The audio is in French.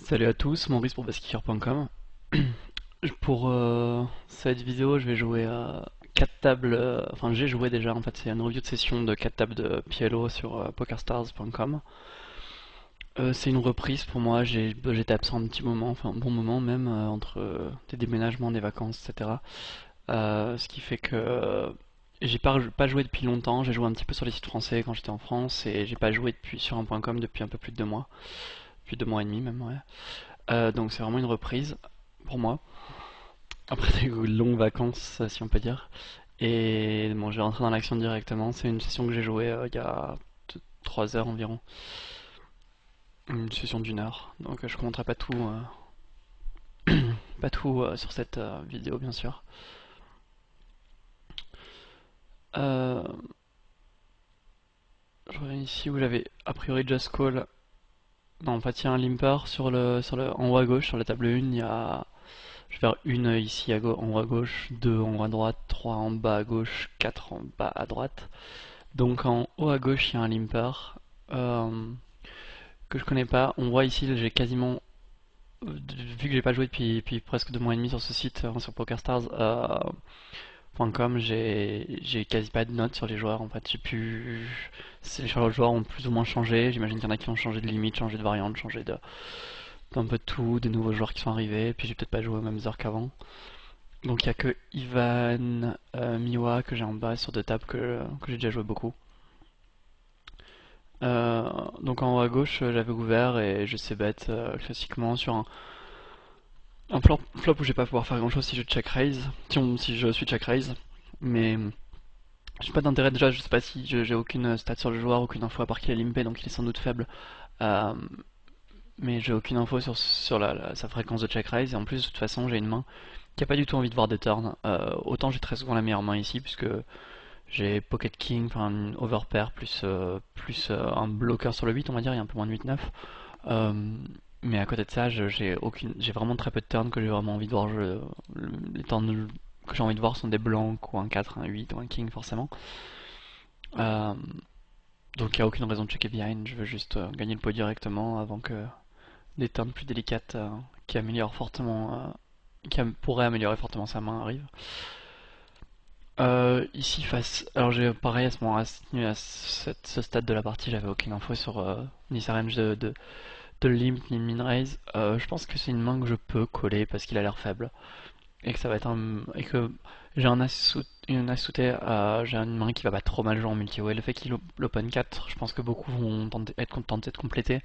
Salut à tous, Maurice pour baskicker.com. Pour cette vidéo, je vais jouer à 4 tables. Enfin, j'ai joué déjà en fait, c'est une review de session de 4 tables de PLO sur pokerstars.com. C'est une reprise pour moi, j'étais absent un petit moment, enfin un bon moment même, entre des déménagements, des vacances, etc. Ce qui fait que j'ai pas joué depuis longtemps, j'ai joué un petit peu sur les sites français quand j'étais en France, et j'ai pas joué depuis sur un point .com depuis un peu plus de 2 mois, depuis 2 mois et demi même, ouais. Donc c'est vraiment une reprise pour moi. Après des longues vacances, si on peut dire. Et bon, je vais rentrer dans l'action directement. C'est une session que j'ai jouée il y a 3 heures environ. Une session d'1 heure. Donc je ne commenterai pas tout, pas tout sur cette vidéo, bien sûr. Euh, je reviens ici où j'avais a priori Just Call. Non, en fait, il y a un limper en haut à gauche, sur la table 1. Je vais faire une ici en haut à gauche, 2 en haut à droite, 3 en bas à gauche, 4 en bas à droite. Donc en haut à gauche, il y a un limper euh, que je connais pas. On voit ici, j'ai quasiment, vu que j'ai pas joué depuis presque 2 mois et demi sur ce site, sur PokerStars.com, j'ai quasi pas de notes sur les joueurs. En fait, les joueurs ont plus ou moins changé. J'imagine qu'il y en a qui ont changé de limite, changé de variante, changé d'un peu de tout, des nouveaux joueurs qui sont arrivés. Puis j'ai peut-être pas joué aux mêmes heures qu'avant. Donc il y a que Ivan Miwa que j'ai en bas sur 2 tables que j'ai déjà joué beaucoup. Donc en haut à gauche, j'avais ouvert et je sais bet classiquement sur un flop où je vais pas pouvoir faire grand chose si je check raise, si je suis check raise. Mais j'ai pas d'intérêt déjà, je sais pas si j'ai aucune stat sur le joueur, aucune info à part qu'il est limpé donc il est sans doute faible. Euh, mais j'ai aucune info sur sa fréquence de check raise et en plus de toute façon j'ai une main qui a pas du tout envie de voir des turns. Autant j'ai très souvent la meilleure main ici puisque j'ai Pocket King, enfin un overpair plus un bloqueur sur le 8 on va dire, il y a un peu moins de 8-9. Mais à côté de ça, j'ai vraiment très peu de turns que j'ai vraiment envie de voir. Les turns que j'ai envie de voir sont des blancs ou un 4, un 8 ou un king forcément. Euh, donc il n'y a aucune raison de checker behind, je veux juste gagner le pot directement avant que des turns plus délicates qui améliorent fortement, pourraient améliorer fortement sa main arrivent. Ici face, alors j'ai pareil à ce moment, à ce stade de la partie, j'avais aucune info sur ni sa range de limp ni de min raise. Je pense que c'est une main que je peux coller parce qu'il a l'air faible et que ça va être et que j'ai une as soutée, j'ai une main qui va pas trop mal jouer en multi-way. Le fait qu'il l'open 4, je pense que beaucoup vont être tentés de compléter.